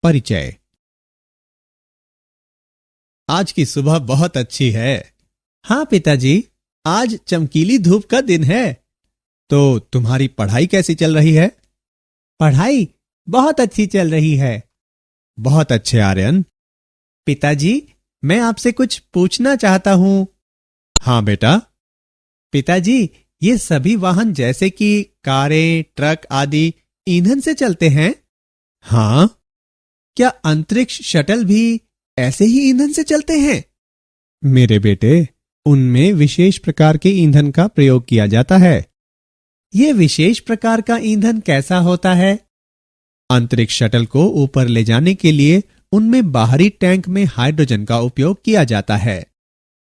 परिचय। आज की सुबह बहुत अच्छी है। हाँ पिताजी, आज चमकीली धूप का दिन है। तो तुम्हारी पढ़ाई कैसी चल रही है? पढ़ाई बहुत अच्छी चल रही है। बहुत अच्छे आर्यन। पिताजी, मैं आपसे कुछ पूछना चाहता हूं। हाँ बेटा। पिताजी, ये सभी वाहन जैसे कि कारें, ट्रक आदि ईंधन से चलते हैं? हाँ। क्या अंतरिक्ष शटल भी ऐसे ही ईंधन से चलते हैं? मेरे बेटे, उनमें विशेष प्रकार के ईंधन का प्रयोग किया जाता है। यह विशेष प्रकार का ईंधन कैसा होता है? अंतरिक्ष शटल को ऊपर ले जाने के लिए उनमें बाहरी टैंक में हाइड्रोजन का उपयोग किया जाता है।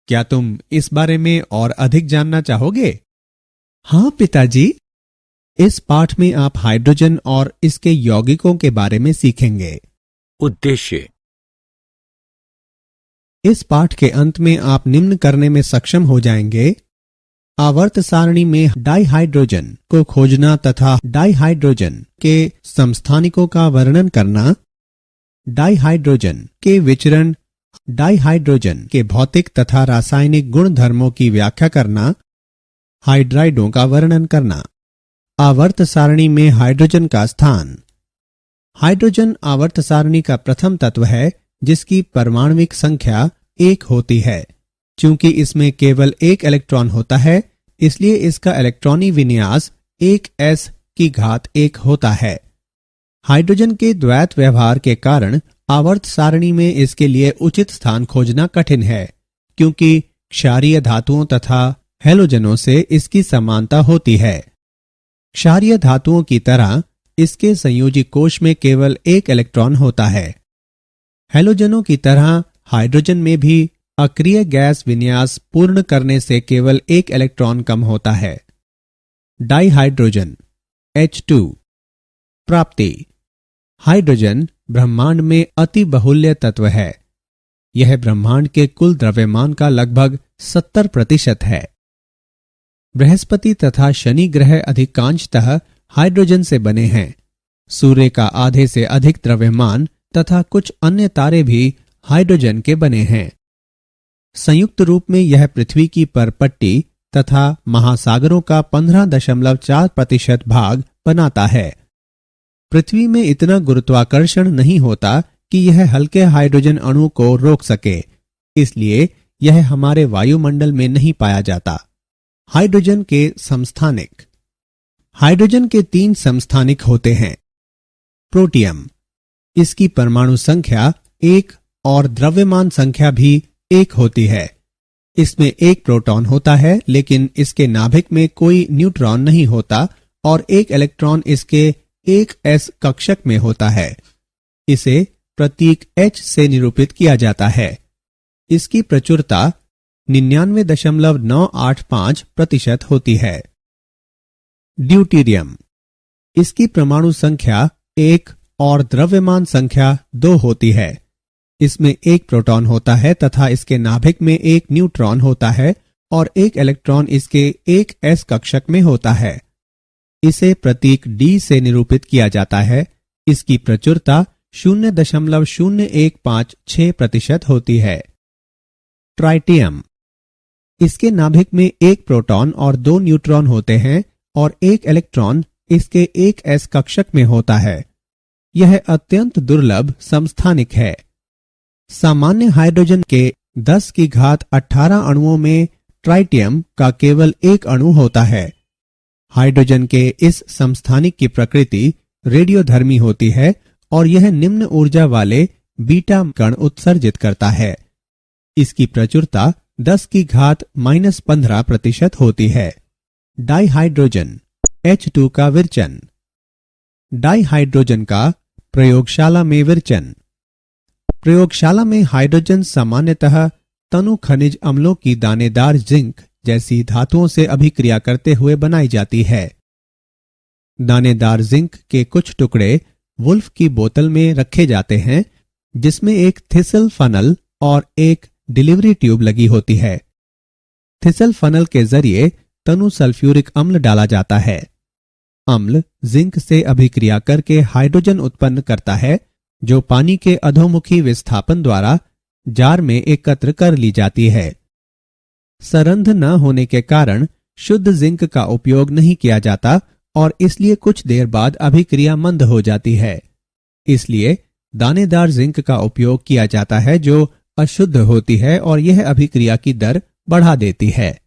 क्या तुम इस बारे में और अधिक जानना चाहोगे? हाँ पिताजी। इस पाठ में आप हाइड्रोजन और इसके यौगिकों के बारे में सीखेंगे। उद्देश्य। इस पाठ के अंत में आप निम्न करने में सक्षम हो जाएंगे: आवर्त सारणी में डाइहाइड्रोजन को खोजना तथा डाइहाइड्रोजन के समस्थानिकों का वर्णन करना, डाइहाइड्रोजन के विचरण, डाइहाइड्रोजन के भौतिक तथा रासायनिक गुण धर्मों की व्याख्या करना, हाइड्राइडों का वर्णन करना। आवर्त सारणी में हाइड्रोजन का स्थान। हाइड्रोजन आवर्त सारणी का प्रथम तत्व है जिसकी परमाणुविक संख्या 1 होती है। चूंकि इसमें केवल एक इलेक्ट्रॉन होता है, इसलिए इसका इलेक्ट्रॉनी विन्यास 1s⁻1 होता है। हाइड्रोजन के द्वैत व्यवहार के कारण आवर्त सारणी में इसके लिए उचित स्थान खोजना कठिन है, क्योंकि क्षारीय धातुओं तथा हैलोजनों से इसकी समानता होती है। क्षारीय धातुओं की तरह इसके संयोजी कोश में केवल एक इलेक्ट्रॉन होता है। हैलोजनों की तरह हाइड्रोजन में भी अक्रिय गैस विन्यास पूर्ण करने से केवल एक इलेक्ट्रॉन कम होता है। Dihydrogen H2। प्राप्ति। हाइड्रोजन ब्रह्मांड में अति बहुल्य तत्व है। यह ब्रह्मांड के कुल द्रव्यमान का लगभग 70% है। बृहस्पति तथा शनि ग्रह अधिकांशतः हाइड्रोजन से बने हैं। सूर्य का आधे से अधिक द्रव्यमान तथा कुछ अन्य तारे भी हाइड्रोजन के बने हैं। संयुक्त रूप में यह पृथ्वी की परपट्टी तथा महासागरों का 15.4% भाग बनाता है। पृथ्वी में इतना गुरुत्वाकर्षण नहीं होता कि यह हल्के हाइड्रोजन अणु को रोक सके, इसलिए यह हमारे वायुमंडल में नहीं पाया जाता। हाइड्रोजन के समस्थानिक। हाइड्रोजन के 3 समस्थानिक होते हैं। प्रोटियम। इसकी परमाणु संख्या 1 और द्रव्यमान संख्या भी 1 होती है। इसमें एक प्रोटॉन होता है, लेकिन इसके नाभिक में कोई न्यूट्रॉन नहीं होता और एक इलेक्ट्रॉन इसके 1s कक्षक में होता है। इसे प्रतीक H से निरूपित किया जाता है। इसकी प्रचुरता 99.985% होती है। ड्यूटेरियम। इसकी परमाणु संख्या 1 और द्रव्यमान संख्या 2 होती है। इसमें एक प्रोटॉन होता है तथा इसके नाभिक में एक न्यूट्रॉन होता है और एक इलेक्ट्रॉन इसके 1s कक्षक में होता है। इसे प्रतीक D से निरूपित किया जाता है। इसकी प्रचुरता 0.0156% होती है। ट्राइटियम। इसके नाभिक में एक प्रोटॉन और 2 न्यूट्रॉन होते हैं और एक इलेक्ट्रॉन इसके 1s कक्षक में होता है। यह अत्यंत दुर्लभ समस्थानिक है। सामान्य हाइड्रोजन के 10⁻18 अणुओं में ट्राइटियम का केवल एक अणु होता है। हाइड्रोजन के इस समस्थानिक की प्रकृति रेडियोधर्मी होती है और यह निम्न ऊर्जा वाले बीटा कण उत्सर्जित करता है। इसकी प्रचुरता 10⁻15% होती है। डाइहाइड्रोजन H2 का विरचन। डाइहाइड्रोजन का प्रयोगशाला में विरचन। प्रयोगशाला में हाइड्रोजन सामान्यतः तनु खनिज अम्लों की दानेदार जिंक जैसी धातुओं से अभिक्रिया करते हुए बनाई जाती है। दानेदार जिंक के कुछ टुकड़े वुल्फ की बोतल में रखे जाते हैं, जिसमें एक थिसल फनल और एक डिलीवरी ट्यूब लगी होती है। थिसल फनल के जरिए तनु सल्फ्यूरिक अम्ल डाला जाता है। अम्ल जिंक से अभिक्रिया करके हाइड्रोजन उत्पन्न करता है जो पानी के अधोमुखी विस्थापन द्वारा जार में एकत्र कर ली जाती है। सरंध्र न होने के कारण शुद्ध जिंक का उपयोग नहीं किया जाता और इसलिए कुछ देर बाद अभिक्रिया मंद हो जाती है। इसलिए दानेदार जिंक का उपयोग किया जाता है जो अशुद्ध होती है और यह अभिक्रिया की दर बढ़ा देती है।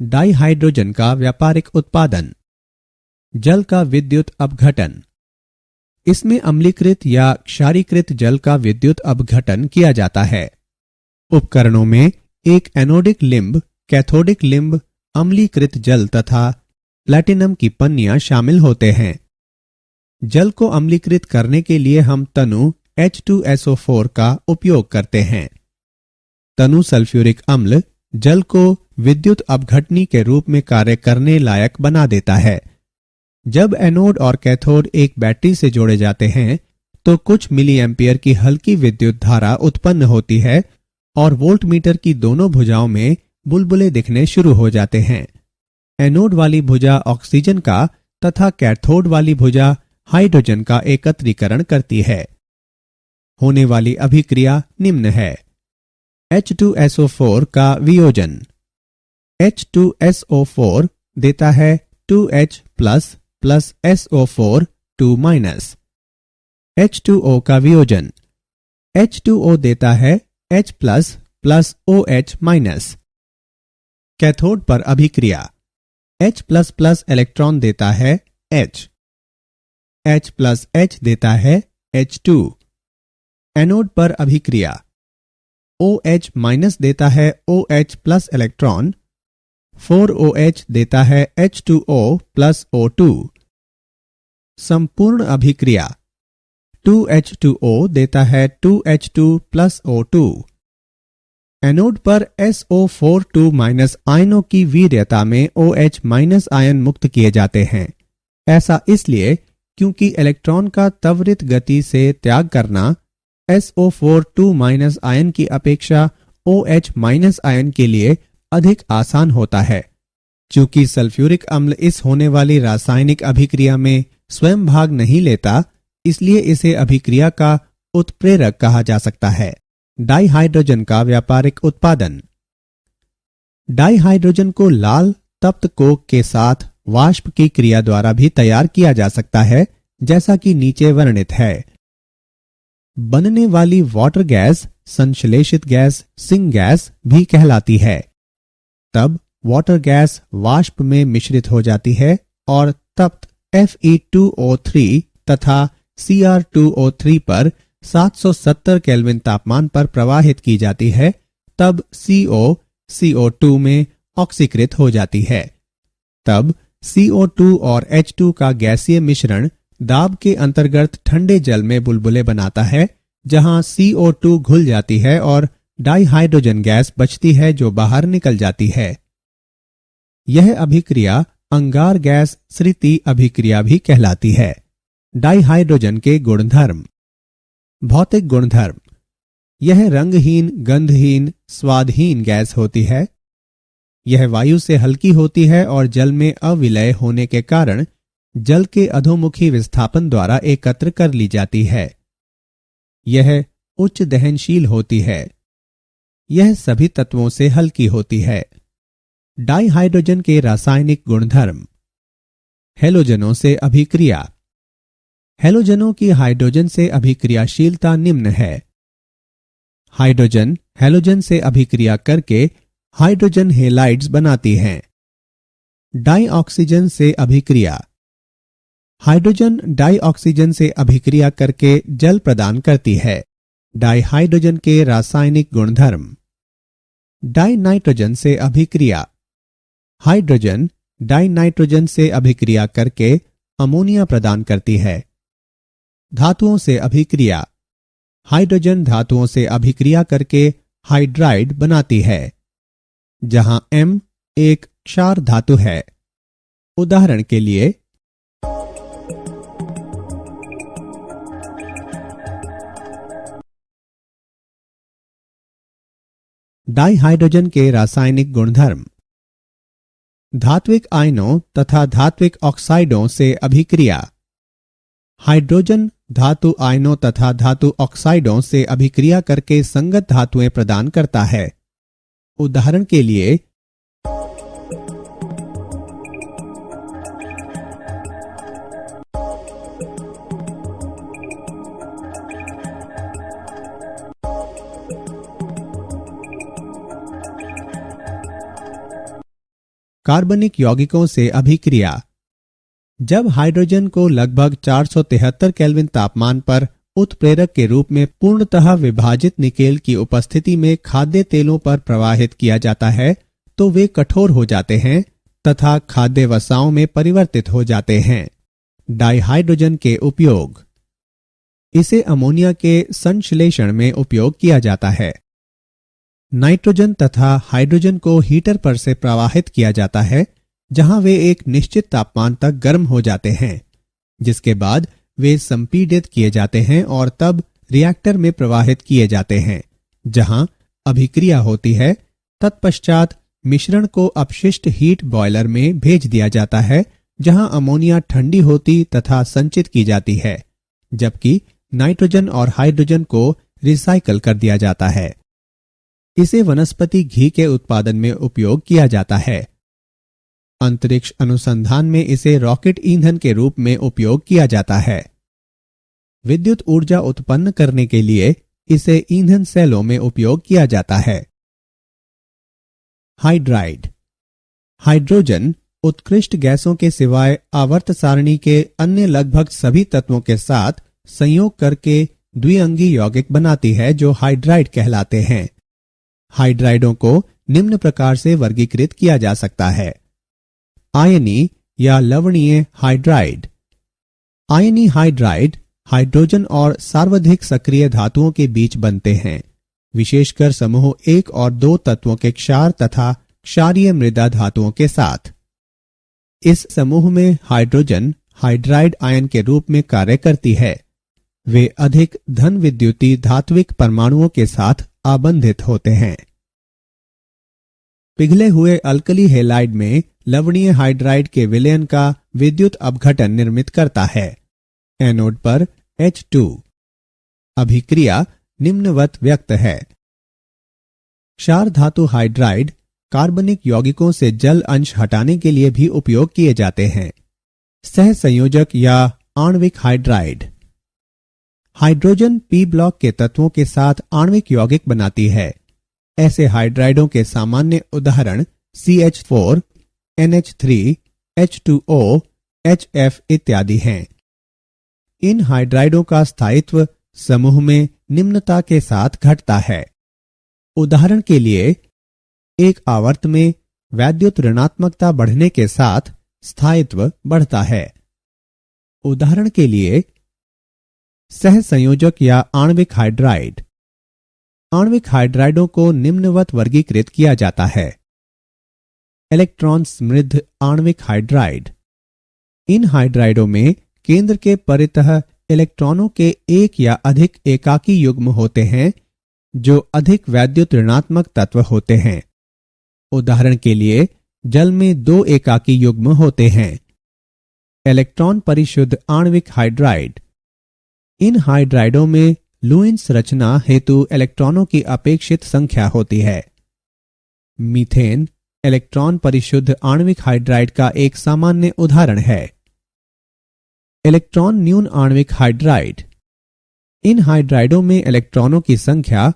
डाइहाइड्रोजन का व्यापारिक उत्पादन। जल का विद्युत अपघटन। इसमें अम्लीकृत या क्षारीकृत जल का विद्युत अपघटन किया जाता है। उपकरणों में एक एनोडिक लिंब, कैथोडिक लिंब, अम्लीकृत जल तथा प्लैटिनम की पन्नियां शामिल होते हैं। जल को अम्लीकृत करने के लिए हम तनु H2SO4 का उपयोग करते हैं। तनु सल्फ्यूरिक अम्ल जल को विद्युत अपघटनी के रूप में कार्य करने लायक बना देता है। जब एनोड और कैथोड एक बैटरी से जोड़े जाते हैं तो कुछ मिली एम्पियर की हल्की विद्युत धारा उत्पन्न होती है और वोल्टमीटर की दोनों भुजाओं में बुलबुले दिखने शुरू हो जाते हैं। एनोड वाली भुजा ऑक्सीजन का तथा कैथोड वाली भुजा हाइड्रोजन का एकत्रीकरण करती है। होने वाली अभिक्रिया निम्न है। H2SO4 का वियोजन। H2SO4 देता है 2H plus plus SO4 2 minus. H2O का वियोजन। H2O देता है H plus plus OH minus. Cathode पर अभिक्रिया। H प्लस प्लस इलेक्ट्रॉन देता है H। H प्लस H देता है H2। एनोड पर अभिक्रिया। OH माइनस देता है OH प्लस इलेक्ट्रॉन। 4OH देता है H2O प्लस O2। संपूर्ण अभिक्रिया। 2H2O देता है 2H2 प्लस O2। एनोड पर SO4 माइनस आयनों की वीर्यता में OH माइनस आयन मुक्त किए जाते हैं। ऐसा इसलिए क्योंकि इलेक्ट्रॉन का त्वरित गति से त्याग करना SO4 माइनस आयन की अपेक्षा OH माइनस आयन के लिए अधिक आसान होता है। चूंकि सल्फ्यूरिक अम्ल इस होने वाली रासायनिक अभिक्रिया में स्वयं भाग नहीं लेता, इसलिए इसे अभिक्रिया का उत्प्रेरक कहा जा सकता है। डाइहाइड्रोजन का व्यापारिक उत्पादन। डाइहाइड्रोजन को लाल तप्त कोक के साथ वाष्प की क्रिया द्वारा भी तैयार किया जा सकता है, जैसा कि नीचे वर्णित है। बनने वाली वाटर गैस संश्लेषित गैस सिंक गैस भी कहलाती है। तब वाटर गैस वाष्प में मिश्रित हो जाती है और तप्त Fe2O3 तथा Cr2O3 पर 770 केल्विन तापमान पर प्रवाहित की जाती है। तब CO CO2 में ऑक्सीकृत हो जाती है। तब CO2 और H2 का गैसीय मिश्रण दाब के अंतर्गत ठंडे जल में बुलबुले बनाता है, जहां CO2 घुल जाती है और डाइहाइड्रोजन गैस बचती है जो बाहर निकल जाती है। यह अभिक्रिया अंगार गैस स्थिति अभिक्रिया भी कहलाती है। डाइहाइड्रोजन के गुणधर्म। भौतिक गुणधर्म। यह रंगहीन, गंधहीन, स्वादहीन गैस होती है। यह वायु से हल्की होती है और जल में अविलय होने के कारण जल के अधोमुखी विस्थापन द्वारा एकत्र कर ली जाती है। यह उच्च दहनशील होती है। यह सभी तत्वों से हल्की होती है। डाइहाइड्रोजन के रासायनिक गुणधर्म। हैलोजनों से अभिक्रिया। हैलोजनों की हाइड्रोजन से अभिक्रियाशीलता निम्न है। हाइड्रोजन हैलोजन से अभिक्रिया करके हाइड्रोजन हेलाइड्स बनाती हैं। डाइऑक्सीजन से अभिक्रिया। हाइड्रोजन डाइऑक्सीजन से अभिक्रिया करके जल प्रदान करती है। डाइहाइड्रोजन के रासायनिक गुणधर्म। डाइनाइट्रोजन से अभिक्रिया। हाइड्रोजन डाइनाइट्रोजन से अभिक्रिया करके अमोनिया प्रदान करती है। धातुओं से अभिक्रिया। हाइड्रोजन धातुओं से अभिक्रिया करके हाइड्राइड बनाती है, जहां M एक क्षार धातु है। उदाहरण के लिए डाइहाइड्रोजन के रासायनिक गुणधर्म। धात्विक आयनों तथा धात्विक ऑक्साइडों से अभिक्रिया। हाइड्रोजन धातु आयनों तथा धातु ऑक्साइडों से अभिक्रिया करके संगत धातुएं प्रदान करता है। उदाहरण के लिए कार्बनिक यौगिकों से अभिक्रिया। जब हाइड्रोजन को लगभग 473 केल्विन तापमान पर उत्प्रेरक के रूप में पूर्णतः विभाजित निकेल की उपस्थिति में खाद्य तेलों पर प्रवाहित किया जाता है तो वे कठोर हो जाते हैं तथा खाद्य वसाओं में परिवर्तित हो जाते हैं। डाइहाइड्रोजन के उपयोग। इसे अमोनिया के संश्लेषण में उपयोग किया जाता है। नाइट्रोजन तथा हाइड्रोजन को हीटर पर से प्रवाहित किया जाता है जहां वे एक निश्चित तापमान तक गर्म हो जाते हैं, जिसके बाद वे संपीडित किए जाते हैं और तब रिएक्टर में प्रवाहित किए जाते हैं जहां अभिक्रिया होती है। तत्पश्चात मिश्रण को अपशिष्ट हीट बॉयलर में भेज दिया जाता है जहां अमोनिया ठंडी होती तथा संचित की जाती है, जबकि नाइट्रोजन और हाइड्रोजन को रिसाइकल कर दिया जाता है। इसे वनस्पति घी के उत्पादन में उपयोग किया जाता है। अंतरिक्ष अनुसंधान में इसे रॉकेट ईंधन के रूप में उपयोग किया जाता है। विद्युत ऊर्जा उत्पन्न करने के लिए इसे ईंधन सेलों में उपयोग किया जाता है। हाइड्राइड। हाइड्रोजन उत्कृष्ट गैसों के सिवाय आवर्त सारणी के अन्य लगभग सभी तत्वों के साथ संयोग करके द्विअंगी यौगिक बनाती है जो हाइड्राइड कहलाते हैं। हाइड्राइडों को निम्न प्रकार से वर्गीकृत किया जा सकता है। आयनी या लवणीय हाइड्राइड। आयनी हाइड्राइड हाइड्रोजन और सार्वधिक सक्रिय धातुओं के बीच बनते हैं, विशेषकर समूह 1 और 2 तत्वों के क्षार तथा क्षारीय मृदा धातुओं के साथ। इस समूह में हाइड्रोजन हाइड्राइड आयन के रूप में कार्य करती है। वे अधिक धन विद्युतीय धात्विक परमाणुओं के साथ आबंधित होते हैं। पिघले हुए अल्कली हेलाइड में लवणीय हाइड्राइड के विलयन का विद्युत अपघटन निर्मित करता है। एनोड पर H2। अभिक्रिया निम्नवत व्यक्त है। क्षार धातु हाइड्राइड कार्बनिक यौगिकों से जल अंश हटाने के लिए भी उपयोग किए जाते हैं। सह संयोजक या आणविक हाइड्राइड। हाइड्रोजन P ब्लॉक के तत्वों के साथ आणविक यौगिक बनाती है। ऐसे हाइड्राइडों के सामान्य उदाहरण CH4, NH3, H2O, HF इत्यादि हैं। इन हाइड्राइडों का स्थायित्व समूह में निम्नता के साथ घटता है। उदाहरण के लिए एक आवर्त में वैद्युत ऋणात्मकता बढ़ने के साथ स्थायित्व बढ़ता है। उदाहरण के लिए सह संयोजक या आणविक हाइड्राइड। आणविक हाइड्राइडों को निम्नवत वर्गीकृत किया जाता है। इलेक्ट्रॉन समृद्ध आणविक हाइड्राइड। इन हाइड्राइडों में केंद्र के परितः इलेक्ट्रॉनों के एक या अधिक एकाकी युग्म होते हैं जो अधिक वैद्युत ऋणात्मक तत्व होते हैं। उदाहरण के लिए जल में 2 एकाकी युग्म होते हैं। इलेक्ट्रॉन परिशुद्ध आणविक हाइड्राइड। इन हाइड्राइडों में लुईस रचना हेतु इलेक्ट्रॉनों की अपेक्षित संख्या होती है। मीथेन इलेक्ट्रॉन परिशुद्ध आणविक हाइड्राइड का एक सामान्य उदाहरण है। इलेक्ट्रॉन न्यून आणविक हाइड्राइड। इन हाइड्राइडों में इलेक्ट्रॉनों की संख्या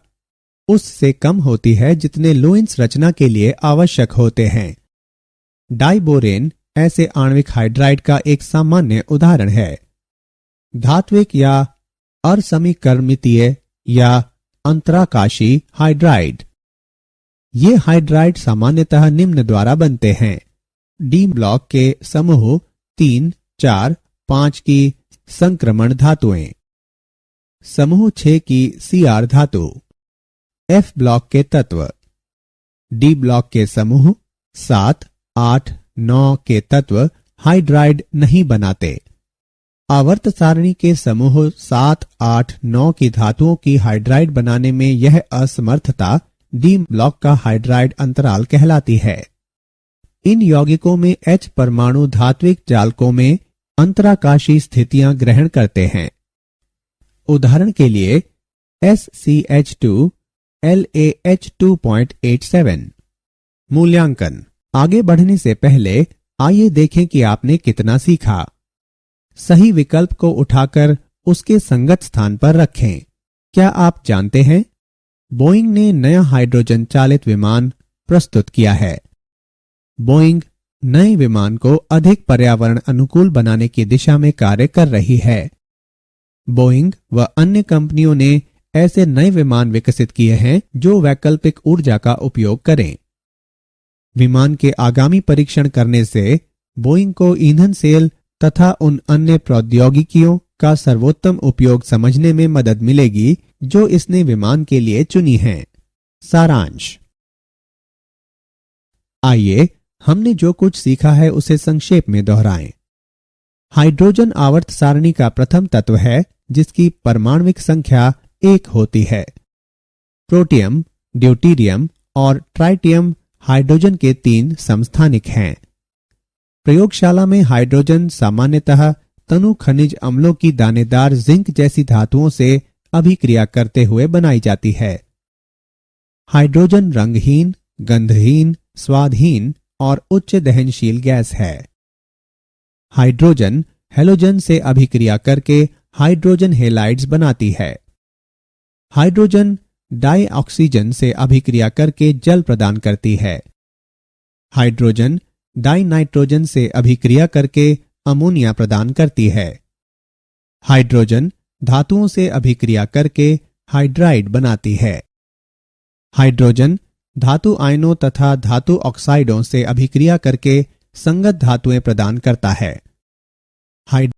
उससे कम होती है जितने लुईस रचना के लिए आवश्यक होते हैं। डाइबोरेन ऐसे आणविक हाइड्राइड का एक सामान्य उदाहरण है। धात्विक या असमीकरणितीय या अंतराकाशी हाइड्राइड। ये हाइड्राइड सामान्यतः निम्न द्वारा बनते हैं। डी ब्लॉक के समूह 3, 4, 5 की संक्रमण धातुएं। समूह 6 की Cr धातु। F ब्लॉक के तत्व। डी ब्लॉक के समूह 7, 8, 9 के तत्व हाइड्राइड नहीं बनाते। आवर्त सारणी के समूह 7, 8, 9 की धातुओं की हाइड्राइड बनाने में यह असमर्थता डी ब्लॉक का हाइड्राइड अंतराल कहलाती है। इन यौगिकों में H परमाणु धात्विक जालकों में अंतराकाशी स्थितियां ग्रहण करते हैं। उदाहरण के लिए SCH2 LaH2.87। मूल्यांकन। आगे बढ़ने से पहले आइए देखें कि आपने कितना सीखा। सही विकल्प को उठाकर उसके संगत स्थान पर रखें। क्या आप जानते हैं, बोइंग ने नया हाइड्रोजन चालित विमान प्रस्तुत किया है। बोइंग नए विमान को अधिक पर्यावरण अनुकूल बनाने की दिशा में कार्य कर रही है। बोइंग व अन्य कंपनियों ने ऐसे नए विमान विकसित किए हैं जो वैकल्पिक ऊर्जा का उपयोग करें। विमान के आगामी परीक्षण करने से बोइंग को ईंधन सेल तथा उन अन्य प्रौद्योगिकियों का सर्वोत्तम उपयोग समझने में मदद मिलेगी जो इसने विमान के लिए चुनी हैं। सारांश। आइए हमने जो कुछ सीखा है उसे संक्षेप में दोहराएं। हाइड्रोजन आवर्त सारणी का प्रथम तत्व है जिसकी परमाणुविक संख्या 1 होती है। प्रोटियम, ड्यूटीरियम और ट्राइटियम हाइड्रोजन के 3 समस्थानिक हैं। प्रयोगशाला में हाइड्रोजन सामान्यतः तनु खनिज अम्लों की दानेदार जिंक जैसी धातुओं से अभिक्रिया करते हुए बनाई जाती है। हाइड्रोजन रंगहीन, गंधहीन, स्वादहीन और उच्च दहनशील गैस है। हाइड्रोजन हेलोजन से अभिक्रिया करके हाइड्रोजन हेलाइड्स बनाती है। हाइड्रोजन डाई ऑक्सीजन से अभिक्रिया करके जल प्रदान करती है। हाइड्रोजन डाई नाइट्रोजन से अभिक्रिया करके अमोनिया प्रदान करती है। हाइड्रोजन धातुओं से अभिक्रिया करके हाइड्राइड बनाती है। हाइड्रोजन धातु आयनों तथा धातु ऑक्साइडों से अभिक्रिया करके संगत धातुएं प्रदान करता है।